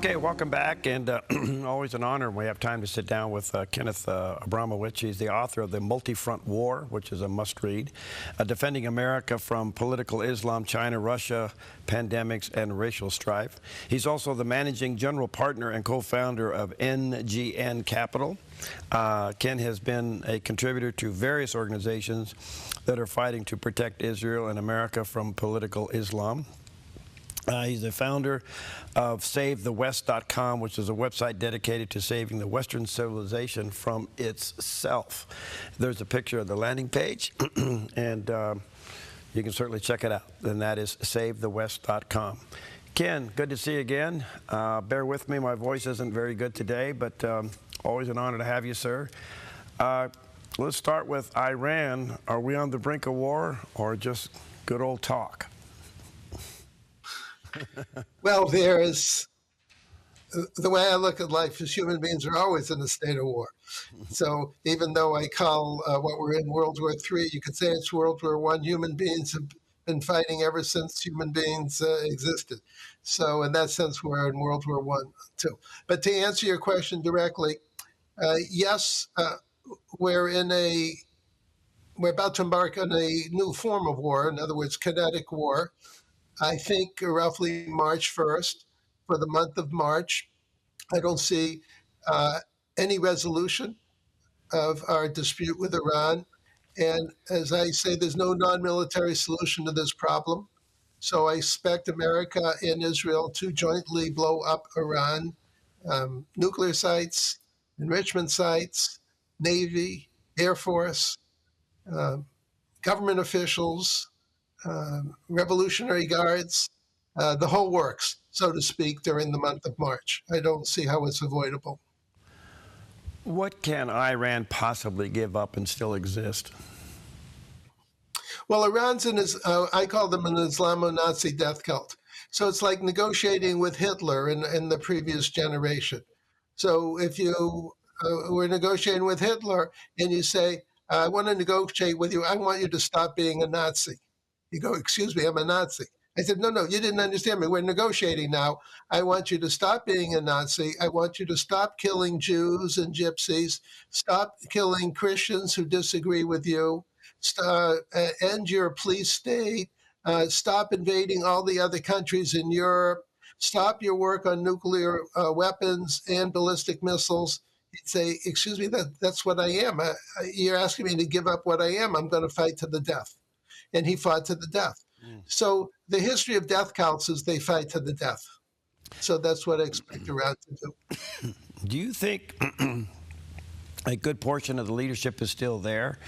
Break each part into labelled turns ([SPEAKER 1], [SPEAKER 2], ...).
[SPEAKER 1] Okay, welcome back, and always an honor when we have time to sit down with Kenneth Abramowitz. He's the author of the Multifront War, which is a must-read, Defending America from Political Islam, China, Russia, Pandemics, and Racial Strife. He's also the managing general partner and co-founder of NGN Capital. Ken has been a contributor to various organizations that are fighting to protect Israel and America from political Islam. He's the founder of SaveTheWest.com, which is a website dedicated to saving the Western civilization from itself. There's a picture of the landing page, and you can certainly check it out, and that is SaveTheWest.com. Ken, good to see you again. Bear with me, my voice isn't very good today, but always an honor to have you, sir. Let's start with Iran. Are we on the brink of war, or just good old talk?
[SPEAKER 2] Well, there is, the way I look at life is human beings are always in a state of war. So even though I call what we're in World War III, you could say it's World War I. Human beings have been fighting ever since human beings existed. So in that sense, we're in World War I too. But to answer your question directly, yes, we're about to embark on a new form of war. In other words, kinetic war. I think roughly March 1st, for the month of March. I don't see any resolution of our dispute with Iran. And as I say, there's no non-military solution to this problem. So I expect America and Israel to jointly blow up Iran, nuclear sites, enrichment sites, Navy, Air Force, government officials, Revolutionary Guards, the whole works, so to speak, during the month of March. I don't see how it's avoidable.
[SPEAKER 1] What can Iran possibly give up and still exist?
[SPEAKER 2] Well, Iran's I call them an Islamo-Nazi death cult. So it's like negotiating with Hitler in the previous generation. So if you were negotiating with Hitler and you say, I want to negotiate with you, I want you to stop being a Nazi. You go, excuse me, I'm a Nazi. I said, no, you didn't understand me. We're negotiating now. I want you to stop being a Nazi. I want you to stop killing Jews and gypsies. Stop killing Christians who disagree with you. End your police state. Stop invading all the other countries in Europe. Stop your work on nuclear weapons and ballistic missiles. He'd say, excuse me, that's what I am. You're asking me to give up what I am. I'm going to fight to the death. And he fought to the death. So the history of death cults is they fight to the death. So that's what I expect Iran to do.
[SPEAKER 1] Do you think a good portion of the leadership is still there?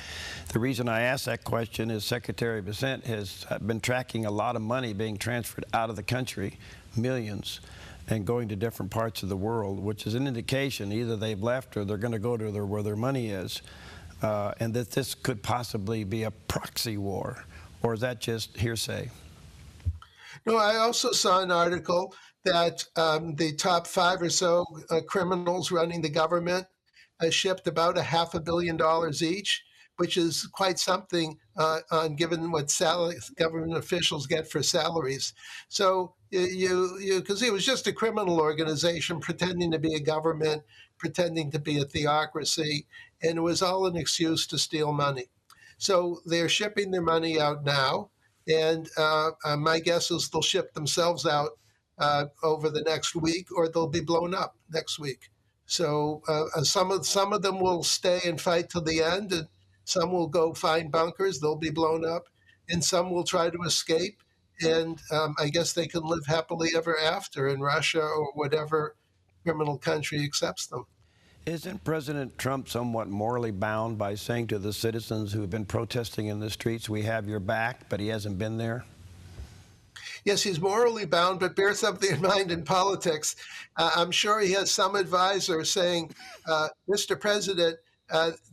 [SPEAKER 1] The reason I ask that question is Secretary Bessent has been tracking a lot of money being transferred out of the country, millions, and going to different parts of the world, which is an indication either they've left or they're going to go to where their money is, and that this could possibly be a proxy war. Or is that just hearsay?
[SPEAKER 2] No, I also saw an article that the top 5 or so criminals running the government shipped about $500 million each, which is quite something on given what government officials get for salaries. So you can see it was just a criminal organization pretending to be a government, pretending to be a theocracy, and it was all an excuse to steal money. So they're shipping their money out now, and my guess is they'll ship themselves out over the next week, or they'll be blown up next week. So some of them will stay and fight till the end, and some will go find bunkers, they'll be blown up, and some will try to escape, and I guess they can live happily ever after in Russia or whatever criminal country accepts them.
[SPEAKER 1] Isn't President Trump somewhat morally bound by saying to the citizens who have been protesting in the streets, we have your back, but he hasn't been there?
[SPEAKER 2] Yes, he's morally bound, but bear something in mind in politics. I'm sure he has some advisor saying, Mr. President,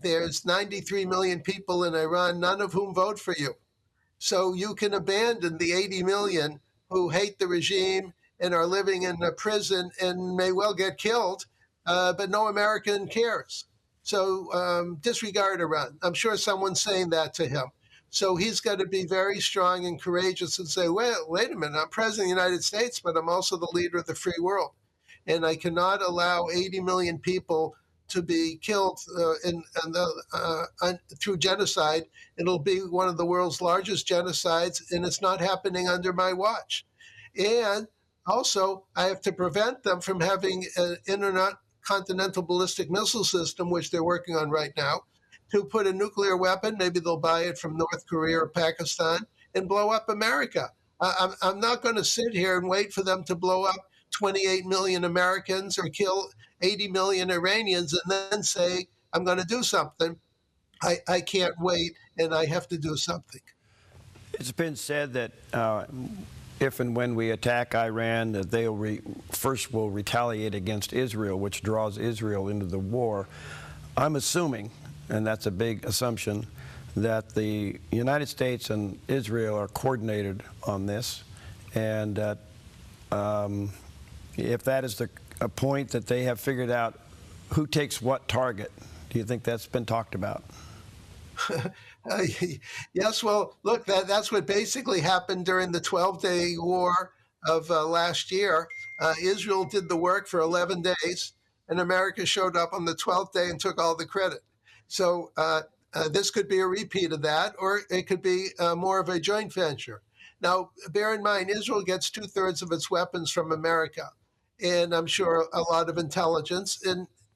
[SPEAKER 2] there's 93 million people in Iran, none of whom vote for you. So you can abandon the 80 million who hate the regime and are living in a prison and may well get killed. But no American cares. So disregard Iran. I'm sure someone's saying that to him. So he's got to be very strong and courageous and say, well, wait a minute, I'm president of the United States, but I'm also the leader of the free world. and I cannot allow 80 million people to be killed through genocide. It'll be one of the world's largest genocides, and it's not happening under my watch. And also, I have to prevent them from having an intercontinental ballistic missile system, which they're working on right now, to put a nuclear weapon. Maybe they'll buy it from North Korea or Pakistan and blow up America. I'm not going to sit here and wait for them to blow up 28 million Americans or kill 80 million Iranians and then say, I'm going to do something. I can't wait, and I have to do something.
[SPEAKER 1] It's been said that if and when we attack Iran, that they first will retaliate against Israel, which draws Israel into the war. I'm assuming, and that's a big assumption, that the United States and Israel are coordinated on this, and that if that is a point that they have figured out who takes what target. Do you think that's been talked about?
[SPEAKER 2] Yes, well, look, that's what basically happened during the 12-day war of last year. Israel did the work for 11 days, and America showed up on the 12th day and took all the credit. So this could be a repeat of that, or it could be more of a joint venture. Now, bear in mind, Israel gets 2/3 of its weapons from America, and I'm sure a lot of intelligence,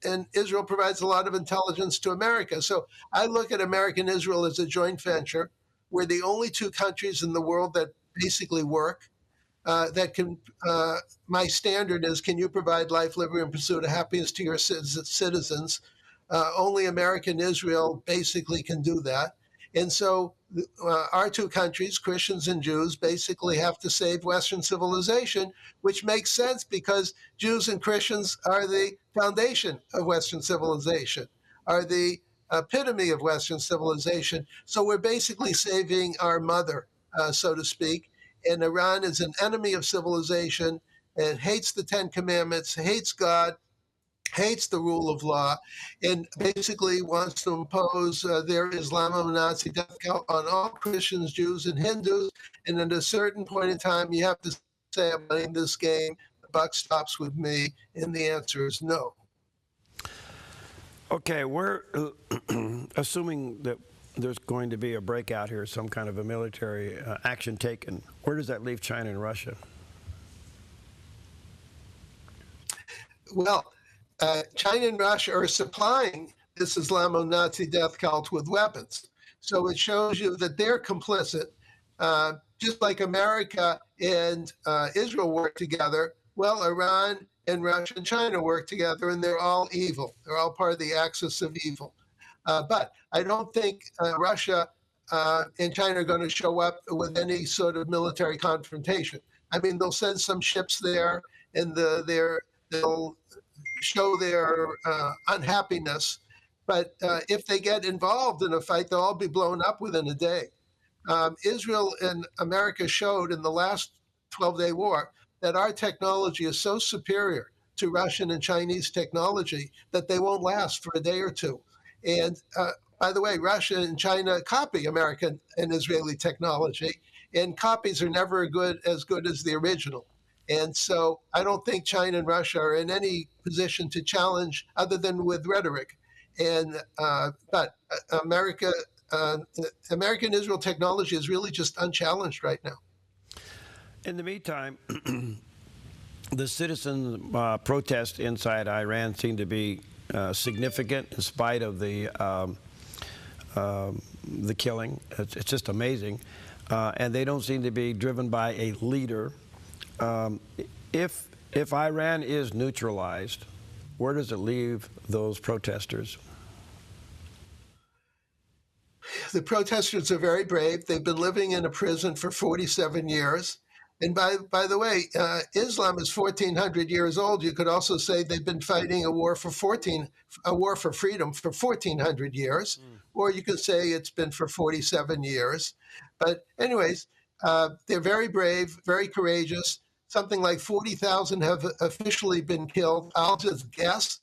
[SPEAKER 2] and Israel provides a lot of intelligence to America. So I look at America and Israel as a joint venture. We're the only two countries in the world that basically work. That can, my standard is, can you provide life, liberty, and pursuit of happiness to your citizens? Only America and Israel basically can do that. And so our two countries, Christians and Jews, basically have to save Western civilization, which makes sense because Jews and Christians are the foundation of Western civilization, are the epitome of Western civilization. So we're basically saving our mother, so to speak. And Iran is an enemy of civilization and hates the Ten Commandments, hates God, hates the rule of law, and basically wants to impose their Islamo-Nazi death count on all Christians, Jews, and Hindus. And at a certain point in time, you have to say, I'm playing this game. The buck stops with me. And the answer is no.
[SPEAKER 1] Okay, we're assuming that there's going to be a breakout here, some kind of a military action taken. Where does that leave China and Russia?
[SPEAKER 2] Well, China and Russia are supplying this Islamo-Nazi death cult with weapons. So it shows you that they're complicit. Just like America and Israel work together, well, Iran and Russia and China work together, and they're all evil. They're all part of the axis of evil. But I don't think Russia and China are going to show up with any sort of military confrontation. I mean, they'll send some ships there, and they'll show their unhappiness. But if they get involved in a fight, they'll all be blown up within a day. Israel and America showed in the last 12-day war that our technology is so superior to Russian and Chinese technology that they won't last for a day or two. And by the way, Russia and China copy American and Israeli technology, and copies are never as good as the original. And so I don't think China and Russia are in any position to challenge other than with rhetoric. And but American Israel technology is really just unchallenged right now.
[SPEAKER 1] In the meantime, the citizen protest inside Iran seem to be significant in spite of the killing. It's just amazing. And they don't seem to be driven by a leader. If Iran is neutralized, where does it leave those protesters?
[SPEAKER 2] The protesters are very brave. They've been living in a prison for 47 years. And by the way, Islam is 1,400 years old. You could also say they've been fighting a war for freedom for 1,400 years, or you could say it's been for 47 years. But anyways, they're very brave, very courageous. Something like 40,000 have officially been killed. I'll just guess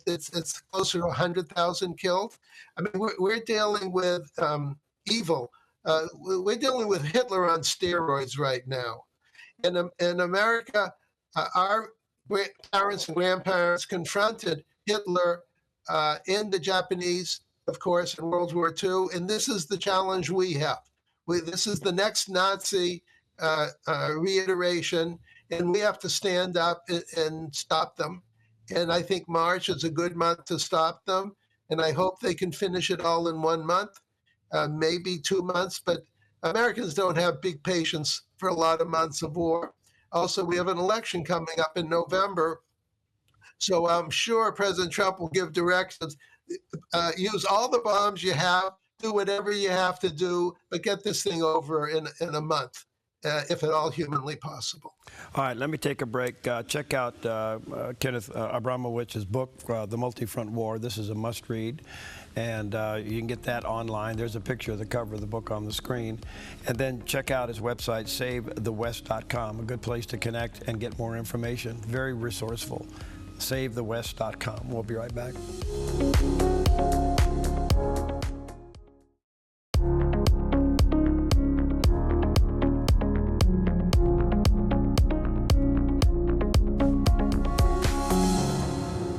[SPEAKER 2] it's closer to 100,000 killed. I mean, we're dealing with evil. We're dealing with Hitler on steroids right now. And in America, our parents and grandparents confronted Hitler and the Japanese, of course, in World War II. And this is the challenge we have. This is the next Nazi reiteration, and we have to stand up and stop them. And I think March is a good month to stop them. And I hope they can finish it all in 1 month, maybe 2 months. But Americans don't have big patience for a lot of months of war. Also, we have an election coming up in November. So I'm sure President Trump will give directions. Use all the bombs you have, do whatever you have to do, but get this thing over in a month, if at all humanly possible.
[SPEAKER 1] All right, let me take a break. Check out Kenneth Abramowitz's book, The Multifront War. This is a must-read, and you can get that online. There's a picture of the cover of the book on the screen. And then check out his website, SaveTheWest.com, a good place to connect and get more information. Very resourceful. SaveTheWest.com. We'll be right back.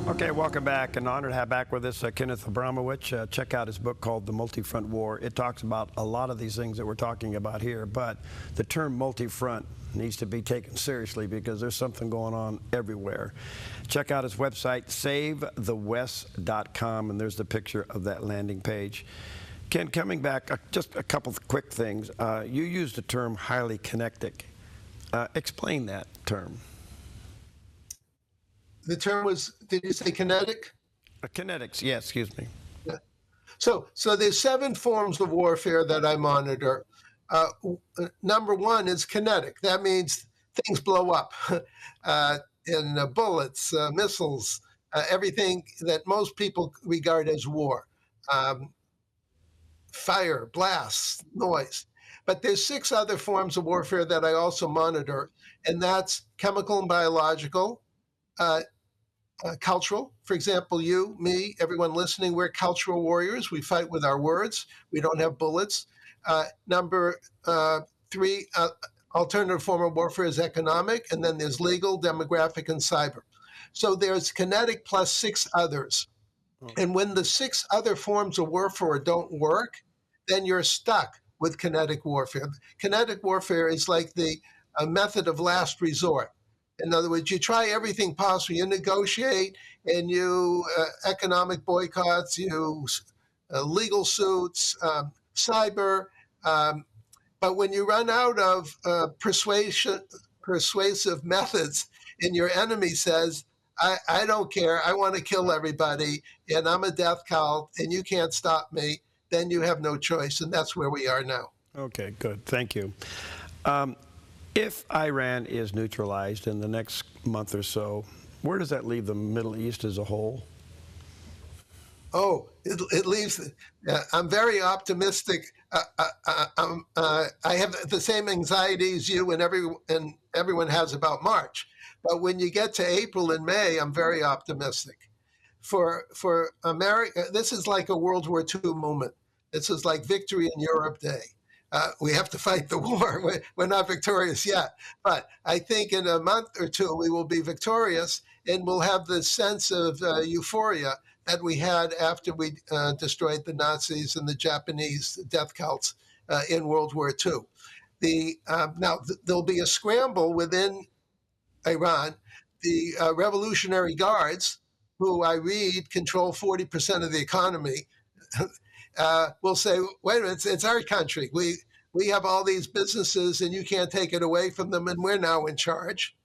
[SPEAKER 1] Okay, welcome back. An honor to have back with us Kenneth Abramowitz. Check out his book called The Multifront War. It talks about a lot of these things that we're talking about here, but the term multi-front needs to be taken seriously because there's something going on everywhere. Check out his website, SaveTheWest.com, and there's the picture of that landing page. Ken, coming back, just a couple of quick things. You used the term highly kinetic. Explain that term.
[SPEAKER 2] The term was, did you say kinetic?
[SPEAKER 1] Kinetics, yes, excuse me.
[SPEAKER 2] Yeah. So there's 7 forms of warfare that I monitor. Number 1 is kinetic. That means things blow up. In bullets, missiles, everything that most people regard as war. Fire, blasts, noise. But there's 6 other forms of warfare that I also monitor, and that's chemical and biological, cultural. For example, you, me, everyone listening, we're cultural warriors. We fight with our words. We don't have bullets. Number 3, alternative form of warfare is economic, and then there's legal, demographic, and cyber. So there's kinetic plus 6 others. And when the 6 other forms of warfare don't work, then you're stuck with kinetic warfare. Kinetic warfare is like the method of last resort. In other words, you try everything possible. You negotiate, and you economic boycotts, you legal suits, cyber. But when you run out of persuasive methods, and your enemy says, I don't care, I want to kill everybody, and I'm a death cult, and you can't stop me, then you have no choice, and that's where we are now.
[SPEAKER 1] Okay, good. Thank you. If Iran is neutralized in the next month or so, where does that leave the Middle East as a whole?
[SPEAKER 2] Oh, it leaves. I'm very optimistic. I have the same anxiety as you and everyone has about March. But when you get to April and May, I'm very optimistic. For America, this is like a World War II moment. This is like Victory in Europe Day. We have to fight the war. We're not victorious yet. But I think in a month or 2, we will be victorious, and we'll have the sense of euphoria that we had after we destroyed the Nazis and the Japanese death cults in World War II. Now, there'll be a scramble within Iran. The Revolutionary Guards, who I read control 40% of the economy, will say, wait a minute, it's our country. We have all these businesses, and you can't take it away from them, and we're now in charge.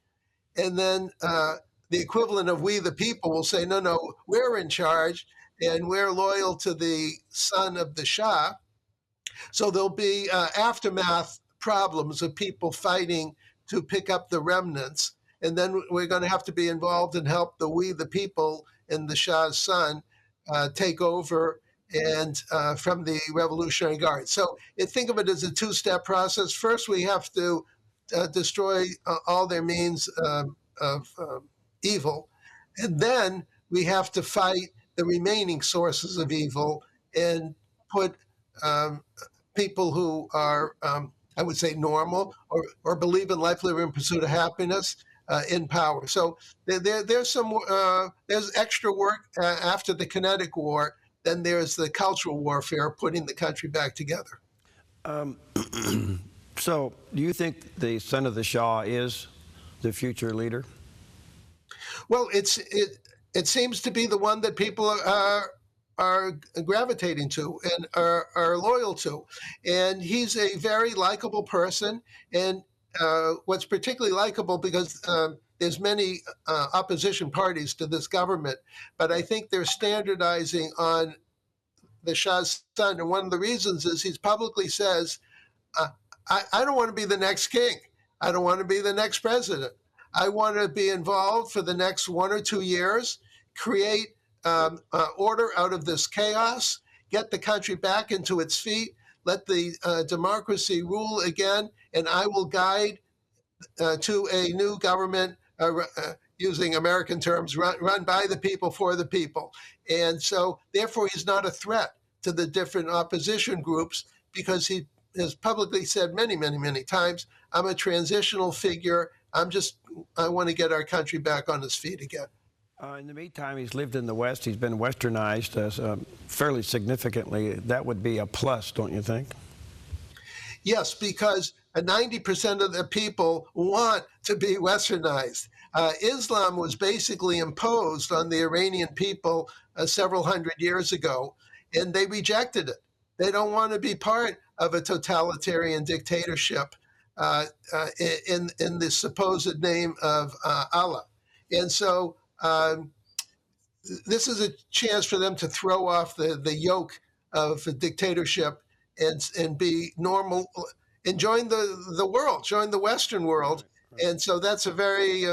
[SPEAKER 2] And then the equivalent of we the people will say, no, we're in charge, and we're loyal to the son of the Shah. So there'll be aftermath problems of people fighting to pick up the remnants. And then we're going to have to be involved and help the we the people and the Shah's son take over and from the Revolutionary Guard. So think of it as a 2-step process. First, we have to destroy all their means of evil. And then we have to fight the remaining sources of evil and put people who are, I would say, normal or believe in life, liberty, and pursuit of happiness, in power. So there's extra work after the kinetic war. Then there's the cultural warfare, putting the country back together.
[SPEAKER 1] So, do you think the son of the Shah is the future leader?
[SPEAKER 2] Well, it seems to be the one that people are gravitating to and are loyal to, and he's a very likable person. And what's particularly likable, because there's many opposition parties to this government, but I think they're standardizing on the Shah's son, and one of the reasons is he's publicly says, I don't want to be the next king. I don't want to be the next president. I want to be involved for the next 1 or 2 years, create order out of this chaos, get the country back into its feet, let the democracy rule again, and I will guide to a new government, using American terms, run by the people, for the people. And so, therefore, he's not a threat to the different opposition groups, because he has publicly said many, many, many times, I'm a transitional figure. I want to get our country back on its feet again.
[SPEAKER 1] In the meantime, he's lived in the West. He's been westernized fairly significantly. That would be a plus, don't you think?
[SPEAKER 2] Yes, because 90% of the people want to be westernized. Islam was basically imposed on the Iranian people several hundred years ago, and they rejected it. They don't want to be part of a totalitarian dictatorship in the supposed name of Allah. And so this is a chance for them to throw off the yoke of a dictatorship and be normal and join the world, join the Western world. Right. And so that's a very,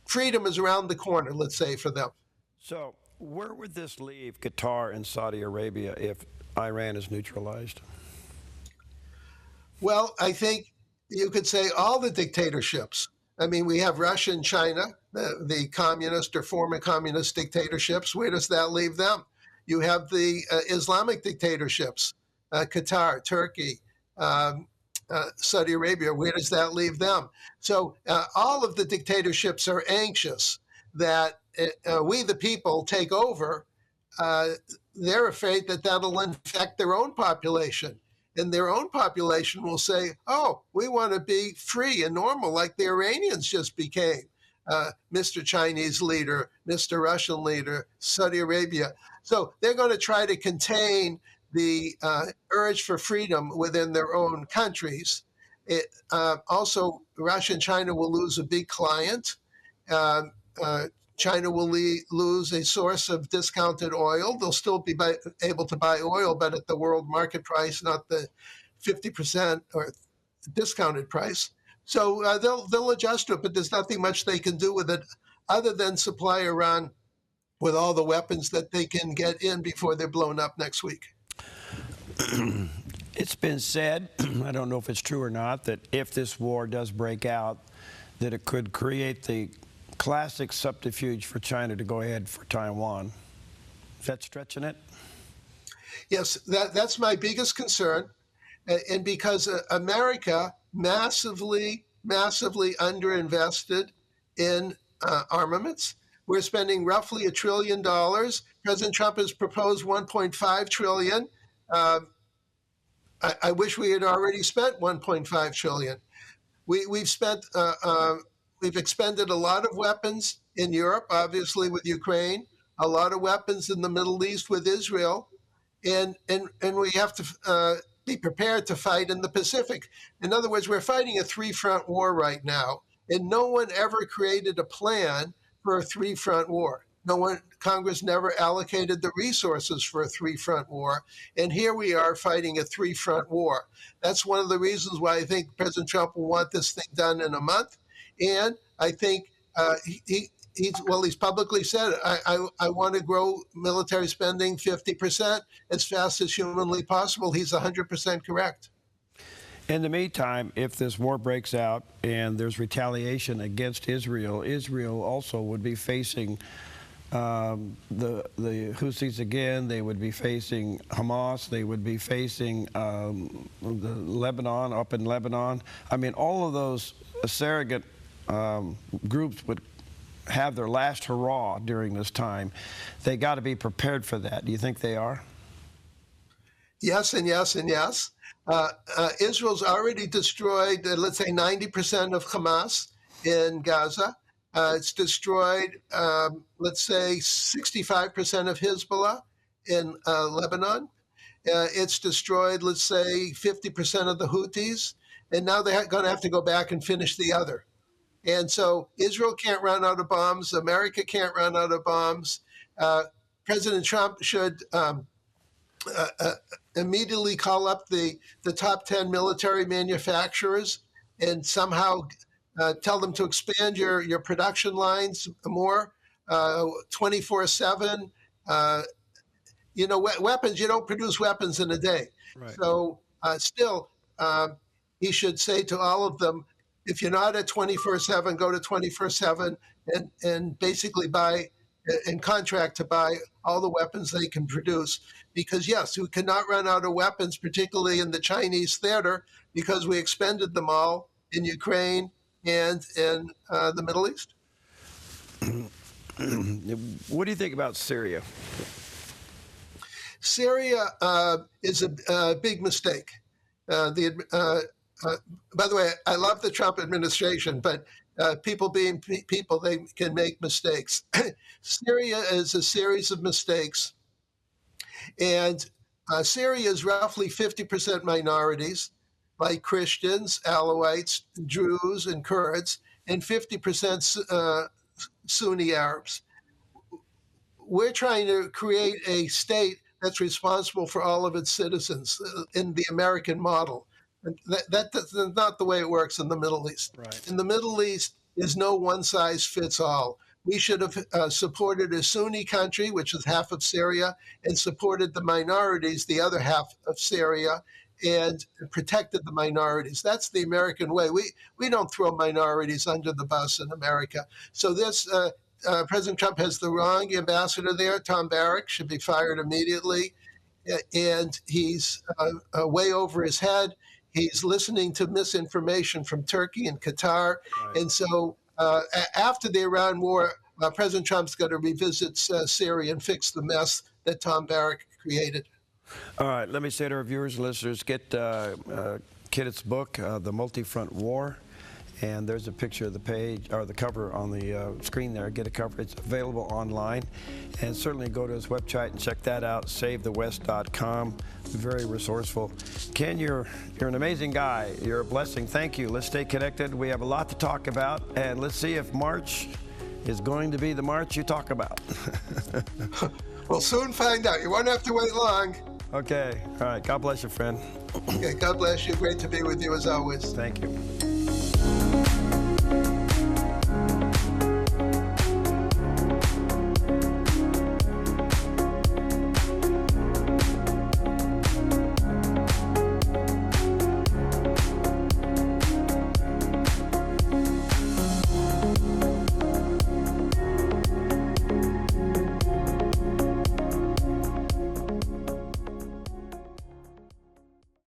[SPEAKER 2] freedom is around the corner, let's say, for them.
[SPEAKER 1] So where would this leave Qatar and Saudi Arabia if Iran is neutralized?
[SPEAKER 2] Well, I think you could say all the dictatorships. I mean, we have Russia and China, the communist or former communist dictatorships. Where does that leave them? You have the Islamic dictatorships, Qatar, Turkey, Saudi Arabia. Where does that leave them? So all of the dictatorships are anxious that we, the people, take over. They're afraid that that'll infect their own population. And their own population will say, oh, we want to be free and normal like the Iranians just became. Mr. Chinese leader, Mr. Russian leader, Saudi Arabia. So they're going to try to contain the urge for freedom within their own countries. Also, Russia and China will lose a big client. China will lose a source of discounted oil. They'll still be able to buy oil, but at the world market price, not the 50% or discounted price. So they'll adjust to it, but there's nothing much they can do with it other than supply Iran with all the weapons that they can get in before they're blown up next week.
[SPEAKER 1] It's been said, I don't know if it's true or not, that if this war does break out, that it could create the classic subterfuge for China to go ahead for Taiwan. Is that stretching it?
[SPEAKER 2] Yes, that's my biggest concern. And because America massively underinvested in armaments. We're spending roughly $1 trillion. President Trump has proposed $1.5 trillion. I wish we had already spent $1.5 trillion. We've expended a lot of weapons in Europe, obviously with Ukraine, a lot of weapons in the Middle East with Israel, and we have to be prepared to fight in the Pacific. In other words, we're fighting a three-front war right now, and no one ever created a plan for a three-front war. Congress never allocated the resources for a three-front war, and here we are fighting a three-front war. That's one of the reasons why I think President Trump will want this thing done in a month. And I think he's publicly said, I want to grow military spending 50% as fast as humanly possible. He's 100% correct.
[SPEAKER 1] In the meantime, if this war breaks out and there's retaliation against Israel, Israel also would be facing the Houthis again. They would be facing Hamas. They would be facing the Lebanon, up in Lebanon. I mean, all of those surrogate groups would have their last hurrah during this time. They got to be prepared for that. Do you think they are?
[SPEAKER 2] Yes, and yes, and yes. Israel's already destroyed, let's say, 90% of Hamas in Gaza. It's destroyed, let's say, 65% of Hezbollah in Lebanon. It's destroyed, let's say, 50% of the Houthis. And now they're going to have to go back and finish the other. And so Israel can't run out of bombs. America can't run out of bombs. President Trump should immediately call up the top 10 military manufacturers and somehow tell them to expand your production lines more, 24/7. Weapons, you don't produce weapons in a day.
[SPEAKER 1] Right.
[SPEAKER 2] So still, he should say to all of them, if you're not at 24/7, go to 24/7 and basically buy and contract to buy all the weapons they can produce. Because yes, we cannot run out of weapons, particularly in the Chinese theater, because we expended them all in Ukraine and in the Middle East.
[SPEAKER 1] What do you think about Syria?
[SPEAKER 2] Syria is a big mistake. By the way, I love the Trump administration, but people being people, they can make mistakes. Syria is a series of mistakes. And Syria is roughly 50% minorities, like Christians, Alawites, Druze, and Kurds, and 50% Sunni Arabs. We're trying to create a state that's responsible for all of its citizens in the American model. And that's not the way it works in the Middle East.
[SPEAKER 1] Right.
[SPEAKER 2] In the Middle East, there's no one size fits all. We should have supported a Sunni country, which is half of Syria, and supported the minorities, the other half of Syria, and protected the minorities. That's the American way. We don't throw minorities under the bus in America. So this President Trump has the wrong ambassador there. Tom Barrack should be fired immediately, and he's way over his head. He's listening to misinformation from Turkey and Qatar,
[SPEAKER 1] Right.
[SPEAKER 2] And so after the Iran war, President Trump's going to revisit Syria and fix the mess that Tom Barrack created.
[SPEAKER 1] All right, let me say to our viewers and listeners, get Kenneth's book, The Multifront War, and there's a picture of the page, or the cover on the screen there. Get a cover. It's available online, and certainly go to his website and check that out, savethewest.com. Very resourceful. Ken, you're an amazing guy. You're a blessing. Thank you. Let's stay connected. We have a lot to talk about, and let's see if March is going to be the March you talk about.
[SPEAKER 2] We'll soon find out. You won't have to wait long.
[SPEAKER 1] Okay. All right. God bless you, friend.
[SPEAKER 2] Okay, God bless you. Great to be with you as always.
[SPEAKER 1] Thank you.